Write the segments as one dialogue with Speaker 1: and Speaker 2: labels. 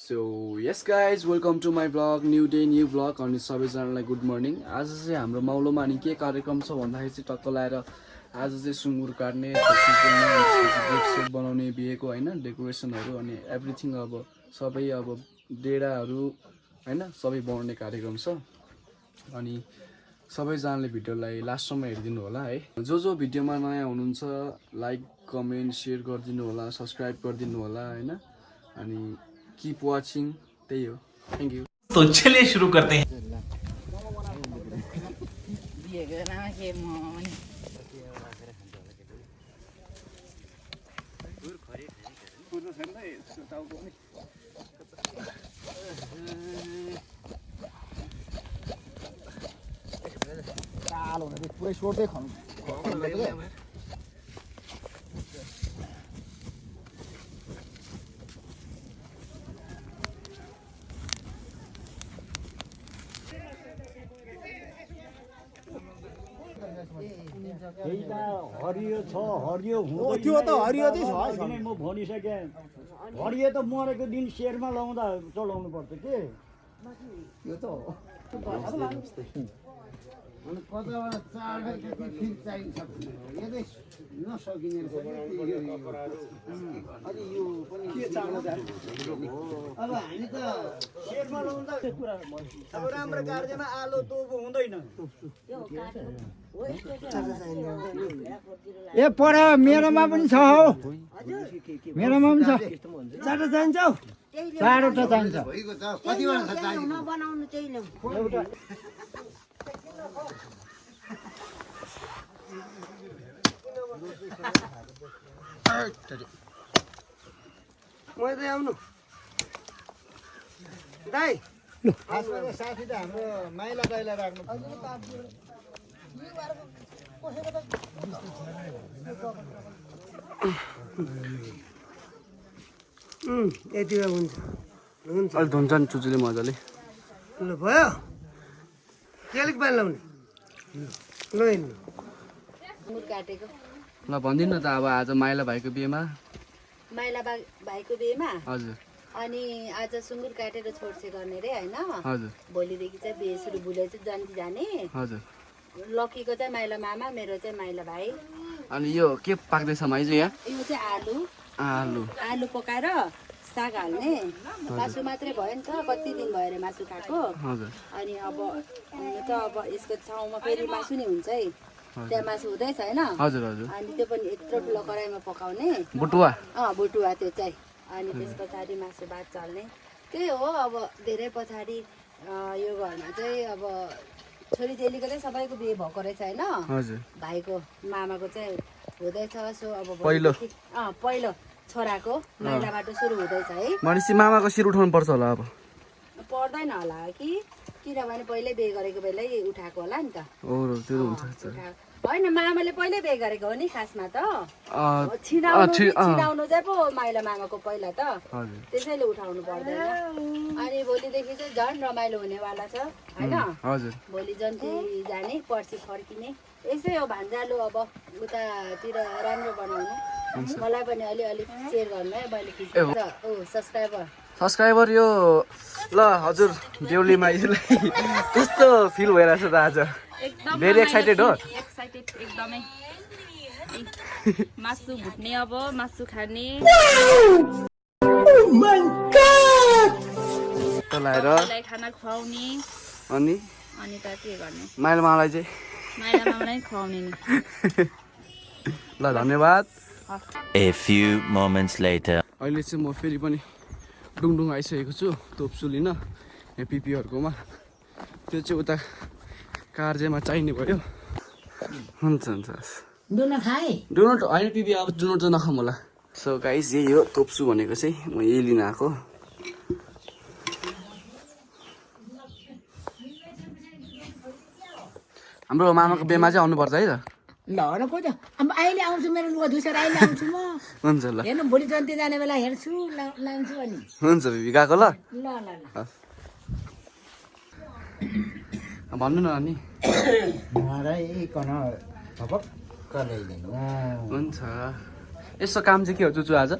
Speaker 1: So yes guys welcome to my blog new day new blog अनि सबैजनालाई good morning. आज चाहिँ हाम्रो मौलोमा अनि के कार्यक्रम छ भन्दाखेरि चाहिँ टक्क लाएर आज चाहिँ सुँगुर काट्ने गेट सेट बनाउने बिहेको होइन डेकोरेसनहरू अनि एभ्रिथिङ अब सबै अब डेडाहरू होइन सबै बनाउने कार्यक्रम छ। अनि सबैजनाले भिडियोलाई लास्टसम्म हेरिदिनु होला है। जो भिडियोमा नयाँ हुनुहुन्छ लाइक कमेन्ट सेयर गरिदिनु होला, सब्सक्राइब गरिदिनु होला होइन। अनि कीप वाचिङ, त्यही हो। Thank you.
Speaker 2: तो चलिए शुरू करते हैं।
Speaker 3: पुरै सोर्दै खानु
Speaker 4: हरियो छ, हरियो
Speaker 3: त्यो त हरियो चाहिँ छ।
Speaker 4: म भनिसकेँ, हरियो त मरेको दिन सेरमा लाउँदा चलाउनु पर्छ के
Speaker 3: त्यो त हो। अनि कताबाट चाड फिर चाहिन्छ यदि नसकिने अलि यो पनि के चाड अब हामी त
Speaker 4: सेरमा लाउँदा अब राम्रो कार्यमा आलो तोप हुँदैन।
Speaker 3: ए पर मेरोमा पनि छ हौ, मेरोमा पनि छ। चारवटा चाहिन्छ हौ, चारवटा चाहिन्छ। आउनु दाइ साथी त हाम्रो माइला दाइलाई राख्नु। यति बेला हुन्छ हुन्छ
Speaker 1: अहिले धुन्छ नि चुचुले मजाले।
Speaker 3: ल भयो तेलिक पानी लाउने ल हेर्नु
Speaker 5: काटेको
Speaker 1: ल भनिदिनु न त अब आज माइला भाइको बिहेमा।
Speaker 5: माइला भाइको बिहेमा
Speaker 1: हजुर
Speaker 5: अनि आज सुँगुर काटेर छोड्छे गर्ने रे होइन।
Speaker 1: हजुर
Speaker 5: भोलिदेखि चाहिँ बिहे सुरु भुले चाहिँ जन्ती जाने।
Speaker 1: हजुर।
Speaker 5: लक्कीको चाहिँ माइला मामा, मेरो चाहिँ माइला भाइ।
Speaker 1: अनि यो के पाक्दैछ माइजू यहाँ?
Speaker 5: यो चाहिँ आलु
Speaker 1: आलु
Speaker 5: आलु पकाएर साग हाल्ने। मासु मात्रै भयो नि त, कति दिन भयो अरे मासु खाएको।
Speaker 1: हजुर
Speaker 5: अनि अब त अब यसको ठाउँमा फेरि मासु नै हुन्छ है, त्यहाँ मासु हुँदैछ होइन।
Speaker 1: हजुर हजुर।
Speaker 5: अनि त्यो पनि यत्रो ठुलो कराईमा पकाउने
Speaker 1: बुटुवा।
Speaker 5: बुटुवा त्यो चाहिँ। अनि त्यस पछाडि मासु भात चल्ने त्यही हो। अब धेरै पछाडि यो घरमा चाहिँ अब छोरी चेलीको चाहिँ सबैको बिहे भएको रहेछ होइन।
Speaker 1: हजुर।
Speaker 5: भाइको मामाको चाहिँ हुँदैछ। सो अब
Speaker 1: पहिलो
Speaker 5: पहिलो छोराको माइलाबाट सुरु हुँदैछ है।
Speaker 1: भनेपछि मामाको शिर उठाउनु पर्छ होला अब?
Speaker 5: पर्दैन होला कि, किनभने पहिल्यै बिहे गरेको बेलै उठाएको होला नि त।
Speaker 1: त्यो हुन्छ।
Speaker 5: होइन मामाले पहिल्यै बिहे गरेको हो नि खासमा त। छिनाउनु चाहिँ पो माइला मामाको पहिला त, त्यसैले उठाउनु पर्दैन। अनि भोलिदेखि चाहिँ झन् रमाइलो हुनेवाला छ होइन।
Speaker 1: हजुर।
Speaker 5: भोलि जन्ती जाने, पर्सि फर्किने। यसै हो भान्जालु अब उतातिर राम्रो बनाउनु। मलाई पनि अलिअलि सेयर गर्नु है मैले
Speaker 1: सब्सक्राइबर यो ल हजुर। बेहुली माइजूलाई कस्तो फिल भइरहेछ त आज? भेरी एक्साइटेड हो?
Speaker 6: एक्साइटेड एकदमै। मासु भुट्ने, अब मासु खाने
Speaker 1: लाएर
Speaker 6: खाना खुवाउने
Speaker 1: अनि
Speaker 6: त के गर्ने,
Speaker 1: माइला मामालाई चाहिँ
Speaker 6: माइला मामालाई खुवाउने नि।
Speaker 1: ल धन्यवाद।
Speaker 2: A few moments later.
Speaker 1: अहिले चाहिँ म फेरि पनि डुङडुङ आइसकेको छु तोप्सु लिन यहाँ पिपीहरूकोमा। त्यो चाहिँ उता कार्यमा चाहिने भयो। हुन्छ हुन्छ।
Speaker 5: डुन खाए
Speaker 1: डोनट होइन पिपी, अब डोनट चाहिँ नखाऊँ होला। सो गाइस यही हो तोप्सु भनेको चाहिँ, म यही लिन आएको। हाम्रो मामाको बिहेमा चाहिँ आउनुपर्छ है त?
Speaker 7: ल न कोही त अब अहिले आउँछु, मेरो लुगा धुसेर अहिले आउँछु म।
Speaker 1: हुन्छ ल।
Speaker 7: हेर्नु भोलि जन्ती जाने बेला हेर्छु, लान्छु अनि।
Speaker 1: हुन्छ बिपी गएको ल।
Speaker 7: ल ल ल
Speaker 1: भन्नु न अनि। हुन्छ। यसो काम चाहिँ के हो चुचु आज?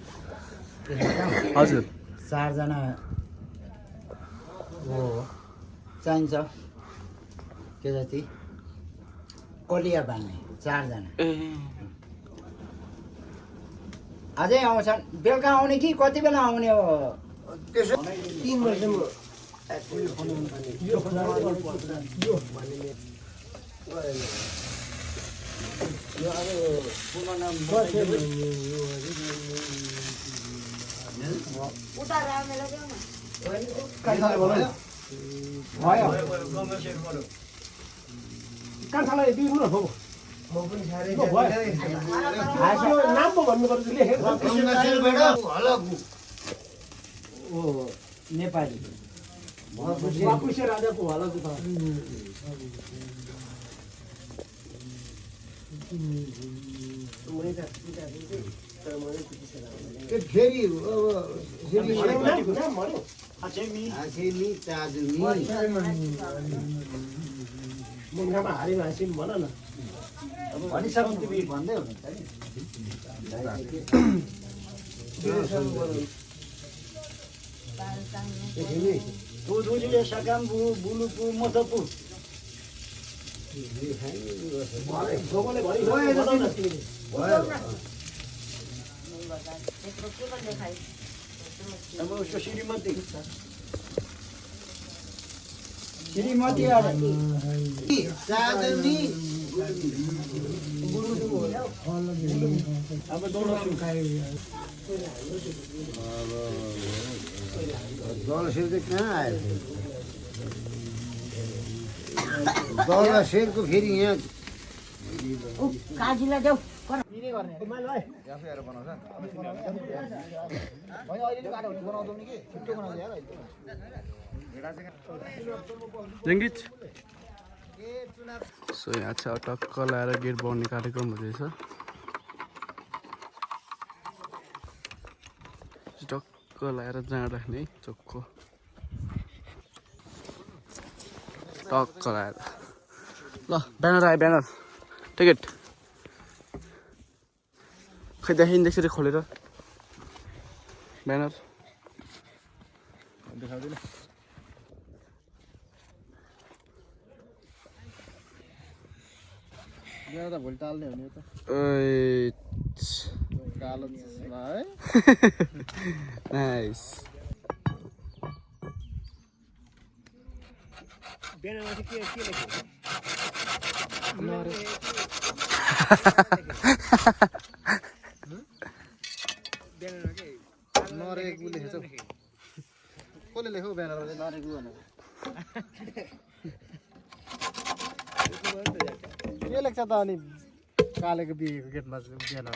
Speaker 1: हजुर।
Speaker 3: 4 जना हो चाहिन्छ के जति कलिया बान्ने 4 जना अझै आउँछन् बेलुका आउने कि कति बेला आउने हो त्यसो 3 वर्षमा नेपाली राजाको हलको फेरि मुन्डामा हारेर हाँसिम भन न भनिसक्नु तिमी भन्दै हुनुहुन्छ नि दुधुले सकाम बुलुपु मथपु अब उसको श्रीमती अब दौलशेर चाहिँ कहाँ आयो दौलशेरको फेरि यहाँ
Speaker 7: काजीलाई देऊ
Speaker 1: सो यहाँ चाहिँ टक्क लाएर गेट बनाउने कार्यक्रम हुँदैछ टक्क लाएर जाँड राख्ने चोखो टक्क लाएर ल ब्यानर आयो ब्यानर टिकट खै देखिन् त्यसरी खोलेर ब्यानर देखाउँदैन त भोलि टाल्ने हो नि त कालो है नाइस नरेगु लेखेछ कसले लेख्यो ब्यानर नरेगु भनेर के लेख्छ त अनि कालेको बिहेको गेटमा बिहान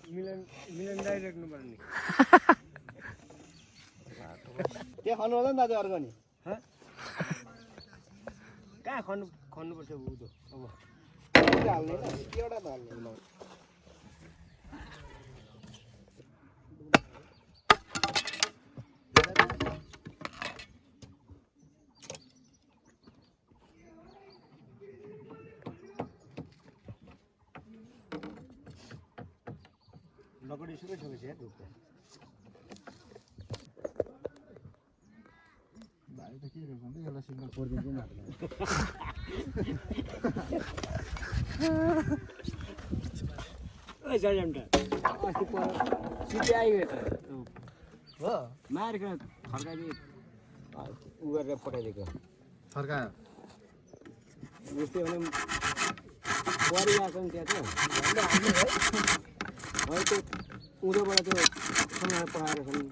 Speaker 1: मिलन दाइ लेख्नु पर्ने त्यो खन्नु होला नि दाजु अर्को नि कहाँ खन्नुपर्छ उँधो अब हाल्ने एउटा त हाल्ने लगडी सुकै सकेछ है ढुक्क भाइ त के गर्छ भने यसलाई सिग्नल पर्दिन्छ नि ओइ जाजमटा अस्ति पर सिधै आइगयो त हो मारेर फर्काइदिए उ गरेर पठाइदिएको फर्कायो यस्तै भने परिरहेको नि त्यहाँ त है त्यो उँधोबाट त्यो समाएर पठाएर छन्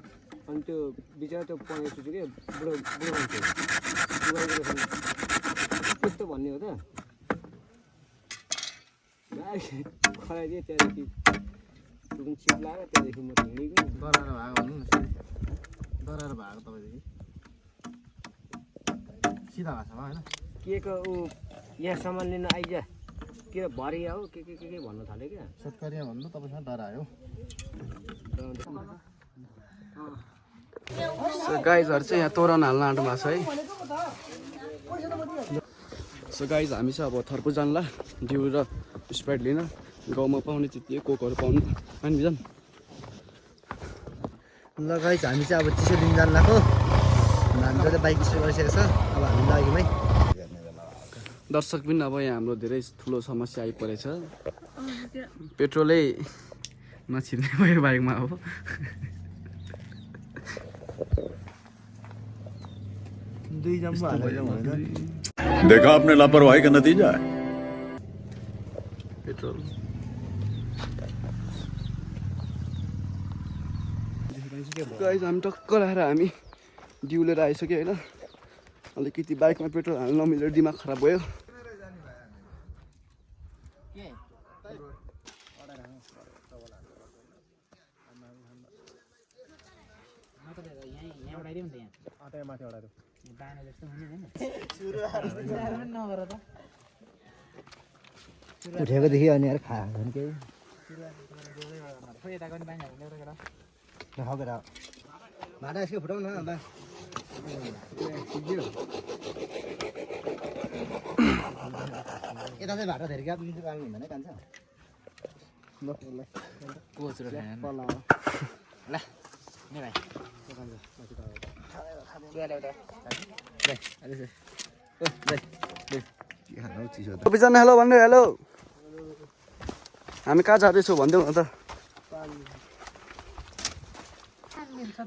Speaker 1: अनि त्यो बिचरा त्यो पढेको छु कि बुढो मान्छे त्यस्तो भन्ने हो त खराइदिएँ त्यहाँदेखि त्यो चिप लगाएर त्यहाँदेखि म हिँडेको डराएर भएको भन्नु न डराएर भएको तपाईँदेखि सिधा भाषामा होइन के को ऊ यहाँ सामान लिन आइज के भरिया हो के भन्न थाल्यो क्या सत्करिया भन्नु तपाईँसँग डरायो गाइजहरू चाहिँ यहाँ तोरण हाल्न आँट्नु भएको छ है सो गाइज हामी चाहिँ अब थर्पु जानला जिउ र स्प्राइट लिन गाउँमा पाउने त्यति कोकहरू पाउनु अनि बिजन ल गाइज हामी चाहिँ अब चिसो दिन जान लाग्यो
Speaker 3: हामी जति बाइक स्टार्ट गरिसकेको छ अब हामी लाग्यौँ है
Speaker 1: दर्शक पनि अब यहाँ हाम्रो धेरै ठुलो समस्या आइपरेछ पेट्रोलै नछिर्ने भयो बाइकमा अब
Speaker 3: दुई जम्बो हालेर भनेर
Speaker 8: देखा आपने लापरवाही का नतीजा है
Speaker 1: पेट्रोल गाइस हामी टक्क लगाएर हामी डिउलेर आइसक्यो होइन अलिकति बाइकमा पेट्रोल हाल्नु नमिलेर दिमाग खराब भयो
Speaker 3: उठेकोदेखि अनि खा केही भाडा यसको फुटाउ न अन्त यता चाहिँ भाडा धेरै क्या पाल्नु हुँदैन कान्छ
Speaker 1: सबैजना हेलो भन्नु हेलो हामी कहाँ जाँदैछौँ भनिदेऊ न त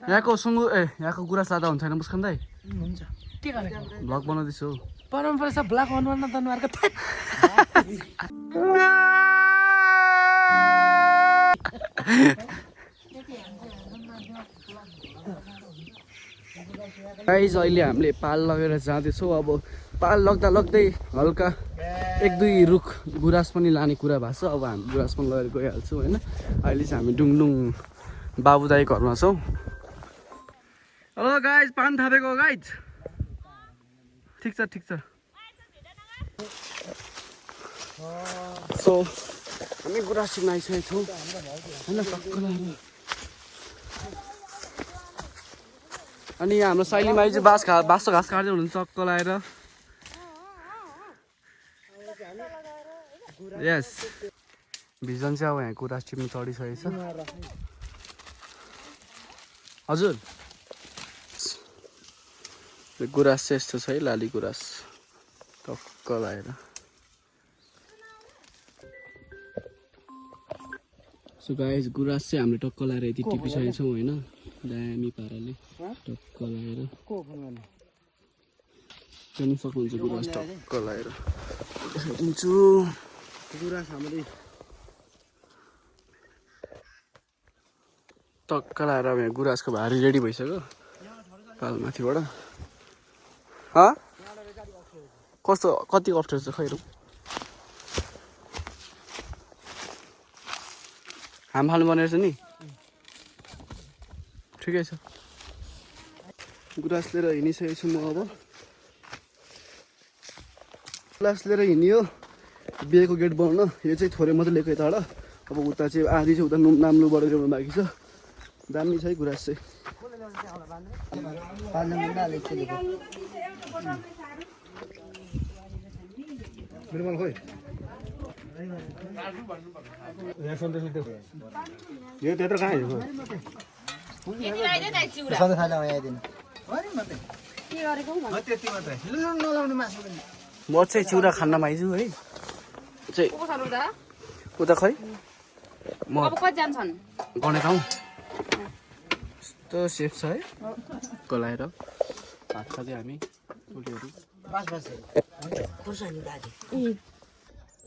Speaker 1: यहाँको सुँगुर यहाँको गुराँस लाँदा हुन्छ होइन मुस्कान दाइ
Speaker 7: हुन्छ के गरेको
Speaker 1: भ्लग बनाउँदैछु
Speaker 7: परम्परा छ ब्ल्याक अनुहारमा त अनुहारको
Speaker 1: गाइज अहिले हामीले पाल लगेर जाँदैछौँ अब पाल लग्दा लग्दै हल्का एक दुई रुख गुराँस पनि लाने कुरा भएको छ अब हामी गुराँस पनि लगेर गइहाल्छौँ होइन अहिले चाहिँ हामी डुङडुङ बाबु दाई घरमा छौँ हेलो गाइज पान थापेको गाइज ठिक छ सो हामी गुराँस छिर्न आइसकेको छौँ होइन टक्क लगाएर अनि यहाँ हाम्रो साइलीमाई चाहिँ बाँसको घाँस काट्दै हुनुहुन्छ चक्क लगाएर यस भिजन चाहिँ अब यहाँ गुराँस टिप्नु चढिसकेको छ हजुर गुराँस चाहिँ यस्तो छ है लाली गुराँस टक्क लगाएर सो गाइस गुराँस चाहिँ हामीले टक्क लगाएर यति टिपिसकेको छौँ होइन दामी पाराले टक्क लगाएर जानु सक्नुहुन्छ गुराँस टक्क लगाएर देखाइदिन्छु
Speaker 3: गुराँस हामीले
Speaker 1: टक्क लगाएर अब यहाँ गुराँसको भारी रेडी भइसक्यो पालमाथिबाट कस्तो कति अप्ठ्यारो छ खैरौँ हाम फाल्नु पर्ने रहेछ नि ठिकै छ गुराँस लिएर हिँडिसकेको छु म अब गुराँस लिएर हिँडियो बिहेको गेट बनाउन यो चाहिँ थोरै मात्रै लिएको यताबाट अब उता चाहिँ आधी चाहिँ उता नाम्लुबाट ल्याउनु बाँकी छ दामी छ है गुराँस चाहिँ
Speaker 3: यो त्यत्रो कहाँ हिँड्यो
Speaker 1: म चाहिँ चिउरा खान्न माइजु है चाहिँ उता खै म
Speaker 6: कति जान्छन्
Speaker 1: गर्ने ठाउँ यस्तो सेफ छ है गलाएर भात खाँदै हामी टोलीहरू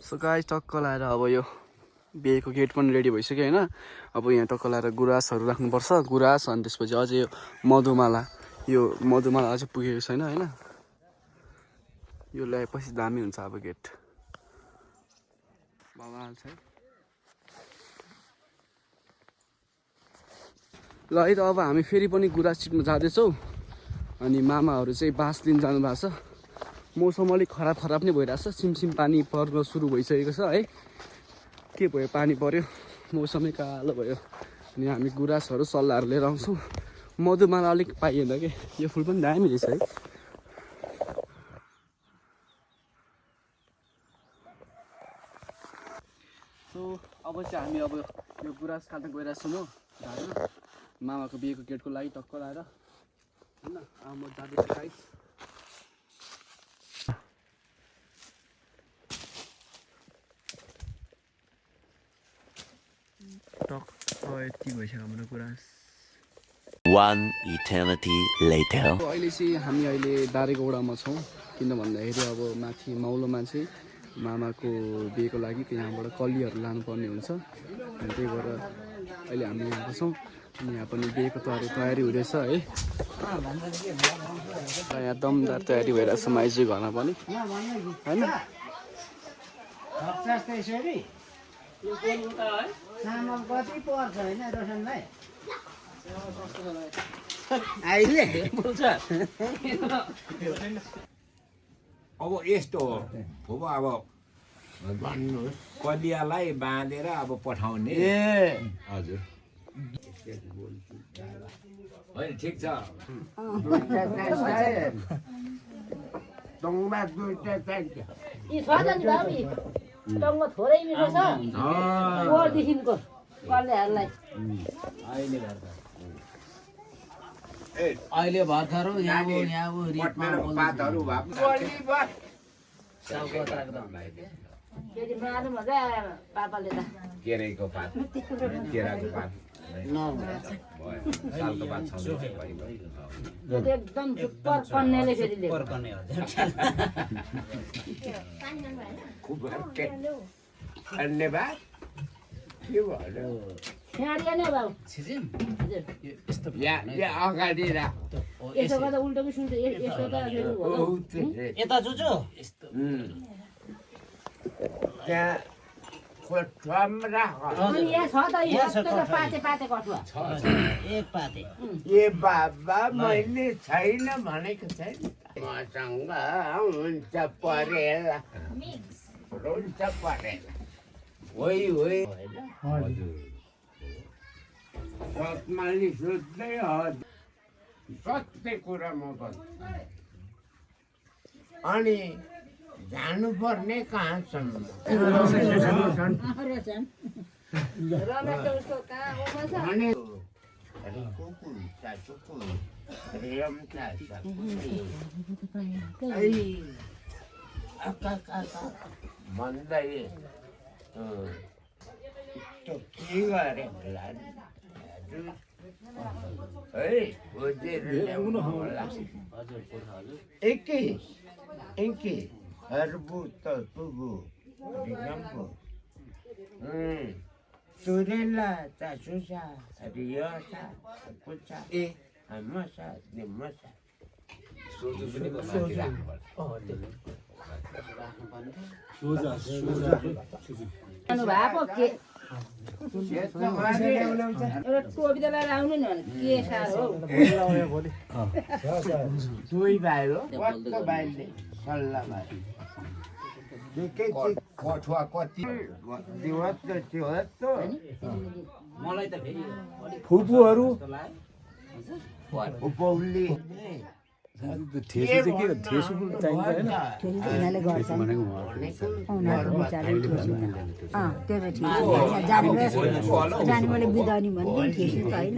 Speaker 1: सो गाइस टक्क लाएर अब यो बिहेको गेट पनि रेडी भइसक्यो होइन अब यहाँ टक्क लाएर गुराँसहरू राख्नुपर्छ गुराँस अनि त्यसपछि अझै यो मधुमाला अझै पुगेको छैन होइन यो ल्याएपछि दामी हुन्छ अब गेट भइहाल्छ है ल है त अब हामी फेरि पनि गुराँस टिप्न जाँदैछौँ अनि मामाहरू चाहिँ बाँस लिन जानु भएको छ मौसम अलिक खराब नै भइरहेछ सिमसिम पानी पर्न सुरु भइसकेको छ है के भयो पानी पर्यो मौसमै कालो भयो अनि हामी गुराँसहरू सल्लाहहरू लिएर आउँछौँ मधुमाला अलिक पाइएन कि यो फुल पनि दामी रहेछ है सो अब चाहिँ हामी अब यो गुराँस काट्न गइरहेको छौँ म घरमा मामाको बिहेको गेटको लागि टक्क लाएर हैन म जाँदैछु गाइस यति भइसक्यो हाम्रो कुरा
Speaker 2: One eternity later.
Speaker 1: अहिले चाहिँ हामी अहिले दारेगौडामा छौँ किन भन्दाखेरि अब माथि माउलोमा चाहिँ मामाको बिहेको लागि त्यहाँबाट कलीहरू लानुपर्ने हुन्छ अनि त्यही भएर अहिले हामी यहाँ छौँ अनि यहाँ पनि बिहेको तयारी हुँदैछ है यहाँ दमदार तयारी भइरहेको छ माइजू घरमा पनि होइन
Speaker 3: चामल कति पर्छ होइन रोशनलाई अहिले
Speaker 9: अब यस्तो हो फुपा अब भन्नुहोस् कलियालाई बाँधेर अब पठाउने
Speaker 3: ए
Speaker 9: हजुर होइन ठिक छ
Speaker 3: टङ्गमा दुईटा चाहिन्छ
Speaker 7: यी छ नि बाबी टङ्ग थोरै मिठो छ ओदेखिको कलेहरूलाई
Speaker 3: अहिले भर्खर यहाँ
Speaker 9: पातहरू
Speaker 7: फेरि मार्नु मजा आयो पापाले त
Speaker 9: केराको पात केराको पात सालको पात छ
Speaker 7: एकदम सुपर कन्याले फेरि ल्यायो
Speaker 9: धन्यवाद के भयो
Speaker 7: छ्याडिया नै बाबु
Speaker 9: यहाँ अगाडि राख
Speaker 7: यसो गर्दा उल्टो कि सुल्टो यसो त
Speaker 3: यता जुजु
Speaker 9: त्यहाँ कोठामा राख
Speaker 7: अनि यहाँ छ त यहाँ पाते पाते कठुवा
Speaker 3: एक पाते
Speaker 9: ए बाबा मैले छैन भनेको छैन मसँग हुन्छ परेला हुन्छ परेला होइ होइ हजुर सत्माली सोध्दै सत्य कुरा म भन्छु अनि जानुपर्ने कहाँसम्म भने भन्दै त्यो के गरे होला है एकै हर्बु त पुगु डिगम्बु तुरेला चासुसा रियोसा कुचा ए मसा निमसा सोजु पनि बनाएर
Speaker 7: भएको के एउटा टोपी त लगाएर आउनु नि के साह्रो हो
Speaker 9: दुई भाइ हो कस्तो भाइले सल्लाह भाइ कठुवा कति
Speaker 3: मलाई त फेरि
Speaker 1: फुपूहरू
Speaker 9: उपौली
Speaker 1: ठेसु चाहिँ के ठेसु चाहिन्छ होइन
Speaker 5: उनीहरूले गर्छ उनीहरूको विचारले ठेसु जानेमाले बिदानी भने ठेसु त होइन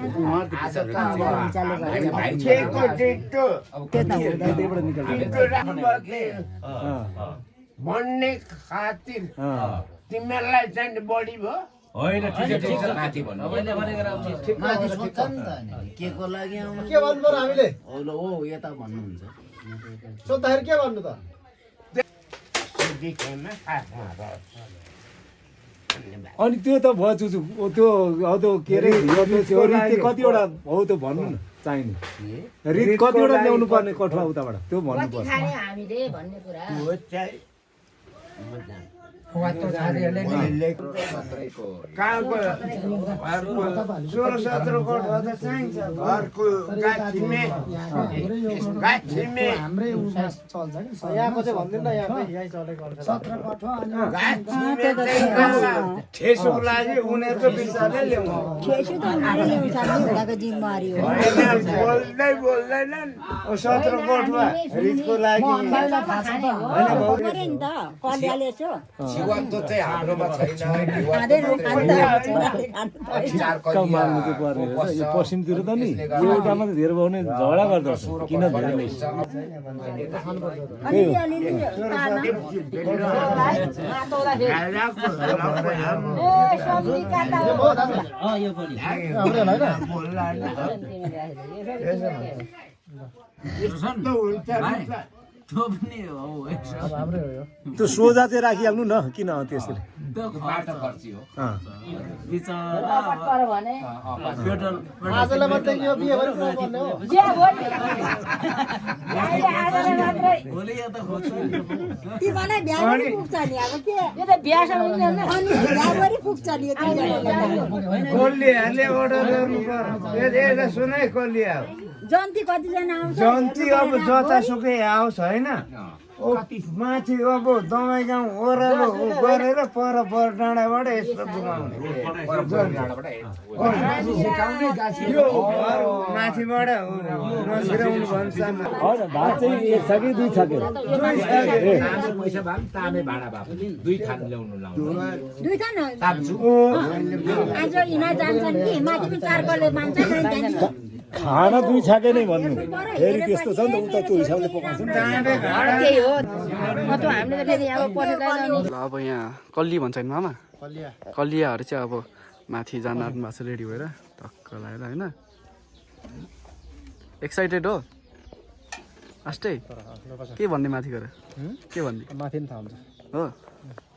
Speaker 9: भन्ने खातिर तिमीहरूलाई चाहिँ बढी भयो होइन ठिक छ माथि भन्नु
Speaker 3: माथि सोध्छ नि त के को लागि आउनु
Speaker 4: के भन्नु पर्यो हामीले
Speaker 3: ओ यता भन्नुहुन्छ
Speaker 4: सोद्धाखेरि के भन्नु त
Speaker 1: अनि त्यो त भयो जुजु त्यो के अरे कतिवटा हो त्यो भन्नु न चाहिने रित कतिवटा ल्याउनु पर्ने कठुवा उताबाट त्यो भन्नु पर्छ
Speaker 7: हामीले भन्ने कुरा
Speaker 4: यहाँको चाहिँ भन्दिनँ न यहाँ चलेको
Speaker 3: 17 कठुवा ठेसको लागि उनीहरूको विचारले ल्याउनु
Speaker 5: ठेसु त उनीहरूले ल्याउँछ नि एउटाको जिम्मेवारी हो
Speaker 3: बोल्दैनन् 17 कोटमा रितको लागि
Speaker 5: पऱ्यो नि त कलियाले यसो
Speaker 9: जीवन त चाहिँ हाम्रोमा छैन
Speaker 5: खाँदै नखाँदै
Speaker 10: मान्नु चाहिँ पर्ने रहेछ यो पश्चिमतिर त नि एउटामा त धेरै पाउने झगडा गर्दछ किन धेरै नै त्यो सोझा चाहिँ राखिहाल्नु न किन त्यसरी
Speaker 9: बाटो खर्ची हो
Speaker 3: आजलाई मात्रै यो बिहे गरेर नपर्ने हो
Speaker 5: तिमीलाई बिहा गरी पुग्छ नि अब के
Speaker 7: यो त बिहासँग
Speaker 5: अनि बिहा गरी पुग्छ नि यो
Speaker 3: कोलीहरूले अर्डर गर्नु पर्यो यसलाई सुनै कोलीया
Speaker 5: जन्ती कतिजना आउँछ
Speaker 3: जन्ती अब जतासुकै आओस् होइन माथि अब दमाई गाउँ ओह्रालो गरेर पर डाँडाबाट यस्तो घुमाउने यो माथिबाट नछिराउनु भन्छ
Speaker 10: भात चाहिँ एक छ कि दुई छ के
Speaker 9: पैसा भए पनि तामे भाडा भए पनि 2 थान ल्याउनु लाउनु
Speaker 5: दुई थान आज यिना जान्छन् कि माथि पनि 4 कले मान्छ
Speaker 10: खाना दुई छाके नै भन्नु फेरि त्यस्तो छ नि त उता त्यो हिसाबले पकाउँछ नि
Speaker 7: त्यही हो त हामीले त फेरि अब पढेर
Speaker 1: ल अब यहाँ कल्ली भन्छ नि मामा कल्लियाहरू चाहिँ अब माथि जान आँट्नु भएको छ रेडी भएर टक्क लगाएर होइन एक्साइटेड हो अस्टै के भन्ने माथि गएर के भन्ने
Speaker 10: माथि पनि थाहा हुन्छ
Speaker 1: हो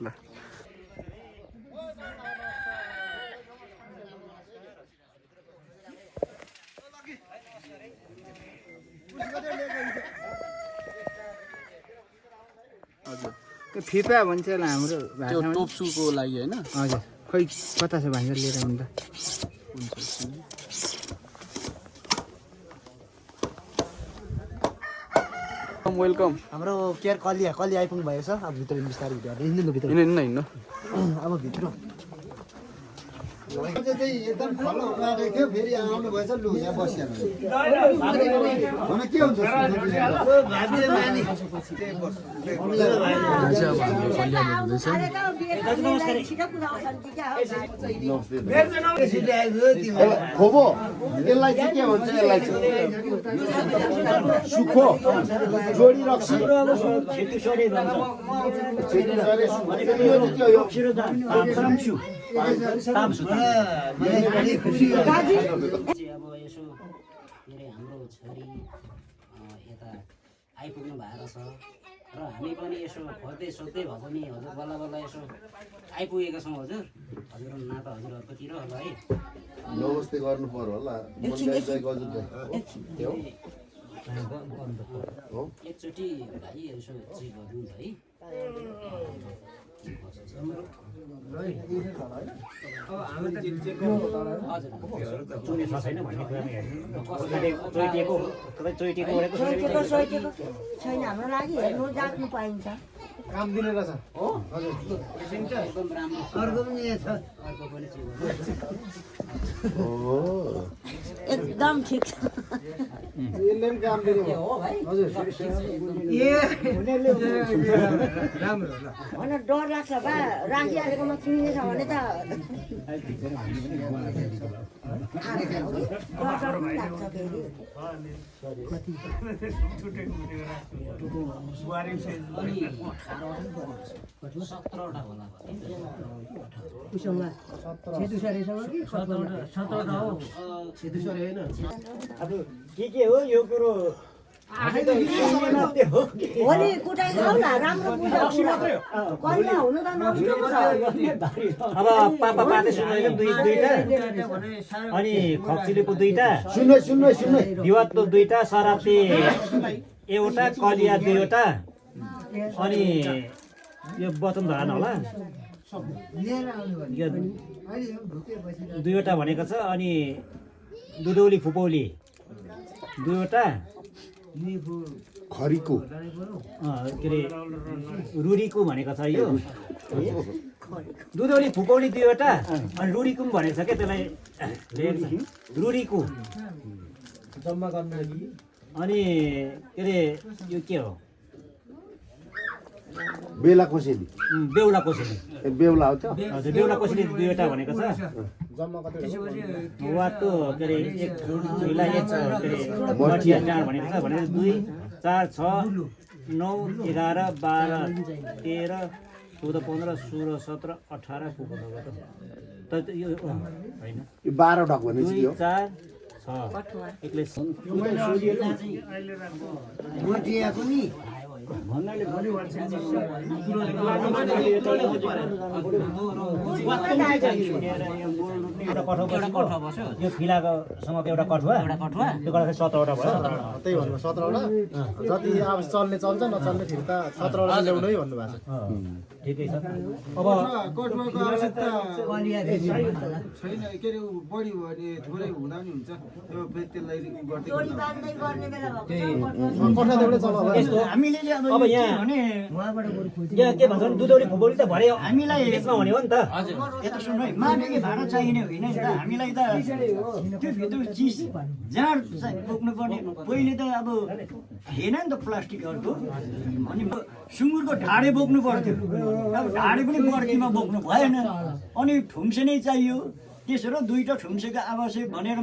Speaker 1: ल
Speaker 3: त्यो फिपा भन्छ होला हाम्रो
Speaker 1: त्यो टोप्सुको लागि होइन
Speaker 3: हजुर खै कता छ भाइ लिएर आउनु त
Speaker 1: वेलकम
Speaker 10: हाम्रो केयर कलि आइपुग्नु भएको छ अब भित्र बिस्तारै हिँड्नु भित्र
Speaker 1: हिँड्नु
Speaker 10: अब भित्र
Speaker 3: एकदम खल्लो उमारेको थियो फेरि आउनु भएछ लु यहाँ बसिहाल्नु के हुन्छ खोबो यसलाई चाहिँ के भन्छ यसलाई सुखो जोडी रक्सी
Speaker 11: अब यसो के अरे हाम्रो छोरी यता आइपुग्नु भएको छ र हामी पनि यसो खोज्दै सोध्दै भए पनि हजुर बल्ल बल्ल यसो आइपुगेका छौँ हजुर हजुर नाता हजुरहरूकोतिर होला है
Speaker 3: नमस्ते गर्नु पर्यो होला
Speaker 11: एकचोटि भाइ यसो चेक गरिदिनु है
Speaker 5: छैन हाम्रो लागि हेर्नु जाग्नु पाइन्छ
Speaker 3: काम दिने रहेछ हो हजुर
Speaker 11: एकदम राम्रो
Speaker 3: अर्को पनि छ
Speaker 11: अर्को पनि चेक
Speaker 5: एकदम ठिक छ
Speaker 3: यसले पनि काम दिने
Speaker 11: हो भाइ
Speaker 3: हजुर राम्रो होला
Speaker 5: होइन डर लाग्छ बा राखिहालेकोमा चुइनेछ भने त डर पनि लाग्छ फेरि
Speaker 10: अब के हो यो कुरो
Speaker 5: भोलि कुटाइ खाऊ न राम्रो पूजा कन्या हुनु त नष्ट
Speaker 10: अब पापा पाते सुनेको दुईटा अनि खप्सिलेको दुईटा विवादको दुईटा सराप्ती एउटा कलिया दुईवटा अनि यो वचन धरान होला दुईवटा भनेको छ अनि दुधौली फुपौली दुईवटा
Speaker 3: खरीको
Speaker 10: के अरे रुरीको भनेको छ यो
Speaker 11: दुधौली फुकौली 2वटा अनि रुडीको पनि भनेको छ क्या त्यसलाई रुडीको
Speaker 4: जम्मा गर्नु लागि
Speaker 11: अनि के अरे यो के हो
Speaker 9: बेला कोसेली
Speaker 11: बेहुला कोसेली
Speaker 9: बेहुला हो त
Speaker 11: हजुर बेहुला कोसेली 2वटा भनेको छ
Speaker 4: जम्मा कति
Speaker 11: वातो के अरे एक झुला एक के अरे मठिया डाँड भनेको छ भनेर 2 4 6 9 11 12 13 14 15 16 17 18 पुग्नु त यो हैन
Speaker 9: यो 12 ढक भनेपछि
Speaker 11: 2
Speaker 9: यो
Speaker 11: 4 6 एकले
Speaker 3: गोटियाको नि
Speaker 11: भन्नाले भरि वर्ष यो फिलाको समको एउटा कठुवा त्यो गर्दा 17वटा भयो
Speaker 4: त्यही भन्नु 17वटा जति अब चल्ने चल्छ नचल्ने फेरि त 17वटा ल्याउनै भन्नु भएको छ
Speaker 11: ठिकै छ
Speaker 3: अब कटुवाको आवश्यकता छैन के अरे बढी भयो भने थोरै हुँदा पनि हुन्छ त्यो फेरि त्यसलाई गर्दै
Speaker 4: कोठा देउले चलाउ
Speaker 11: यस्तो
Speaker 4: हामीले
Speaker 11: अब यहाँ यहाँ के भन्छन् दुधौली फुकौली त भरे हामीलाई यसमा हुने हो नि त
Speaker 4: यता सुन्नु है माटोको भाँडा चाहिने होइन नि त हामीलाई त त्यो भित्र चिज जाँड बोक्नु पर्ने पहिले त अब थिएन नि त प्लास्टिकहरूको अनि सुँगुरको ढाडे बोक्नु पर्थ्यो अब ढाडे पनि बर्कीमा बोक्नु भएन अनि ठुम्से नै चाहियो त्यसो र 2टा ठुम्सेको आवश्यक भनेर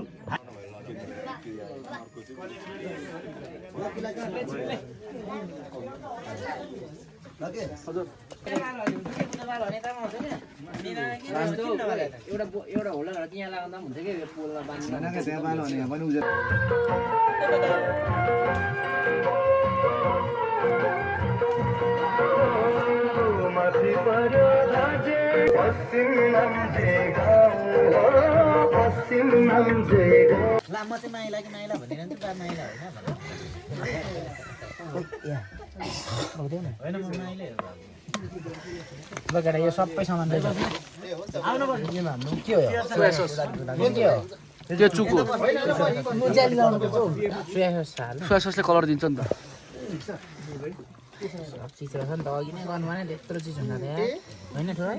Speaker 11: एउटा होला यहाँ लगाउँदा पनि हुन्छ कि यो पोलमा बाँध्नु
Speaker 4: म चाहिँ माइला कि माइला भनेर नि त माइला होइन म माइलै हो
Speaker 11: लगेर यो सबै सामान
Speaker 1: के हो त्यो चुको सोया ससले कलर दिन्छ नि त
Speaker 11: चिज रहेछ नि त अघि नै गर्नु भने त्यत्रो चिज हुँदा होइन ठुलो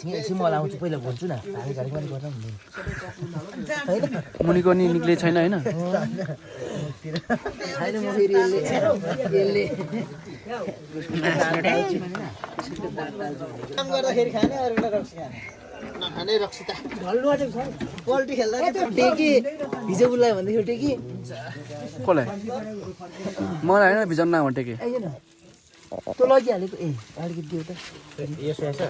Speaker 11: एकछिन म लाउँछु पहिला बोल्छु न हामी घरि पनि गर्दा हुँदैन
Speaker 1: मुनिको नि निक्ले छैन होइन
Speaker 11: होइन म फेरि यसले
Speaker 4: काम गर्दाखेरि खाने अरूलाई रक्सी खाने नखाने रक्सी त ढल्नु आँटेको छ पोल्ट्री खेल्दा
Speaker 11: टेकी हिजो बुलायो भन्दाखेरि टेकी
Speaker 1: कसलाई मलाई होइन भिजन नभन् टेके
Speaker 11: त्यो लगिहालेको ए अलिकति दियो त यसो यसो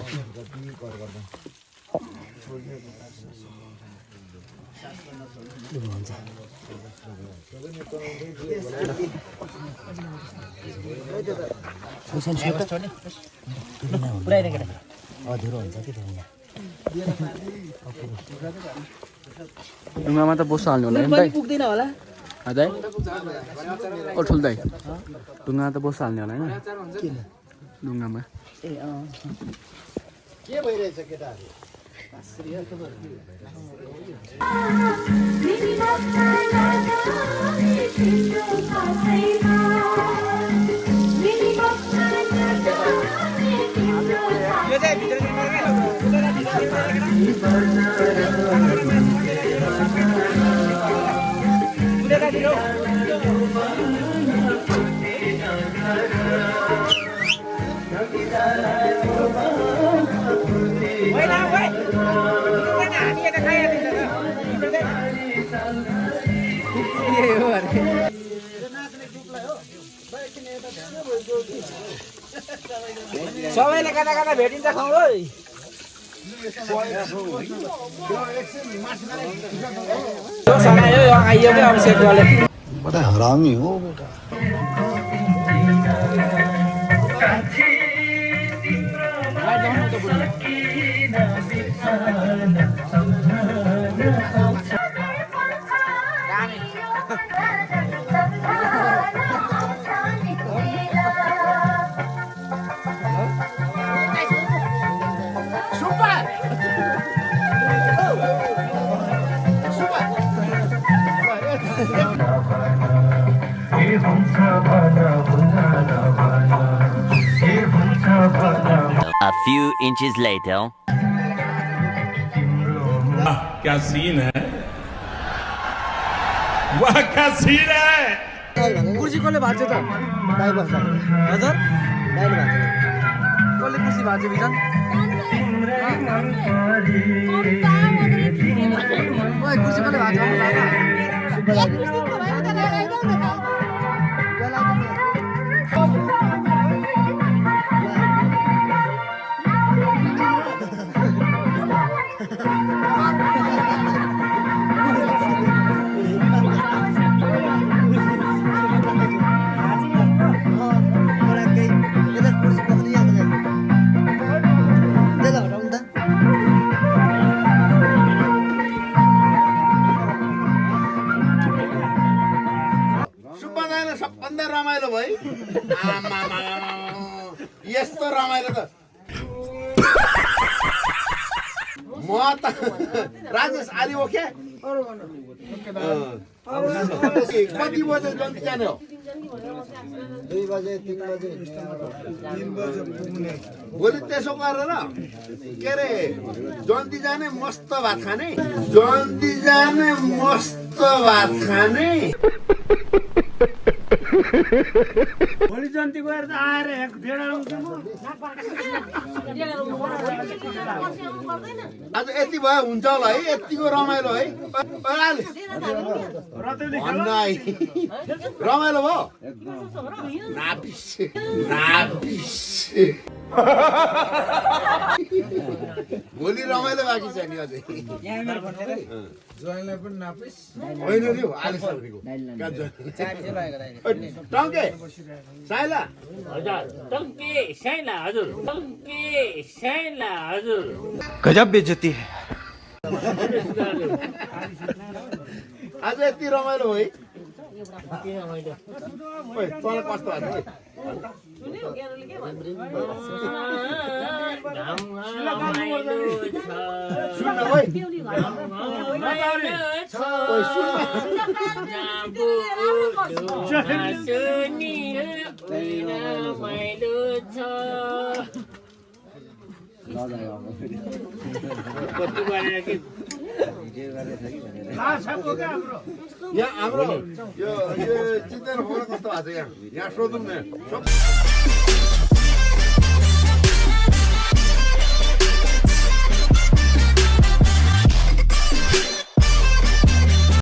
Speaker 11: पुऱ्याइदिए केटा अधुरो हुन्छ कि
Speaker 1: ढुङ्गामा त बोस हाल्नु होला नि दाइ
Speaker 11: पुग्दैन होला
Speaker 1: दाइ ओ ठुल दाइ ढुङ्गामा त बोस हाल्ने होला होइन ढुङ्गामा
Speaker 4: के भइरहेछ केटाहरू
Speaker 11: सबैले कता कता भेटिन्छ खाऊ है
Speaker 10: बड़ा हरामी हो बेटा
Speaker 12: हुन्छ भन
Speaker 2: few inches later.
Speaker 8: क्या सीन है वाह क्या सीन है
Speaker 1: कुर्सी कसले भाँच्यो त हजुर कसले कुर्सी भाँच्यो बिजन ओए कुर्सी कसले भाँच्यो
Speaker 9: सबभन्दा रमाइलो भाइ यस्तो रमाइलो त म त राजेश आली ओके कति बजे जन्ती जाने हो
Speaker 3: 2 बजे 3 बजे
Speaker 9: भोलि त्यसो गरेर के अरे जन्ती जाने मस्त भात खाने जन्ती जाने मस्त भात खाने
Speaker 3: भोलि जन्ती गएर त आएर भेडा आउँछु म
Speaker 9: आज यति भयो हुन्छ होला है यतिको रमाइलो है रमाइलो भयो नापिस भोलि रमाइलो बाँकी छ नि अझै
Speaker 3: ज्वाइँलाई पनि नापिस
Speaker 9: होइन नि आले सर्फीको टङ्के साइला
Speaker 10: गजब बेइज्जती है
Speaker 9: आज यति रमाइलो है ओइ तँलाई कस्तो भएको सुन्न ओइ यहाँ हाम्रो यो चिन्तन कस्तो भएको छ यहाँ सोधौँ न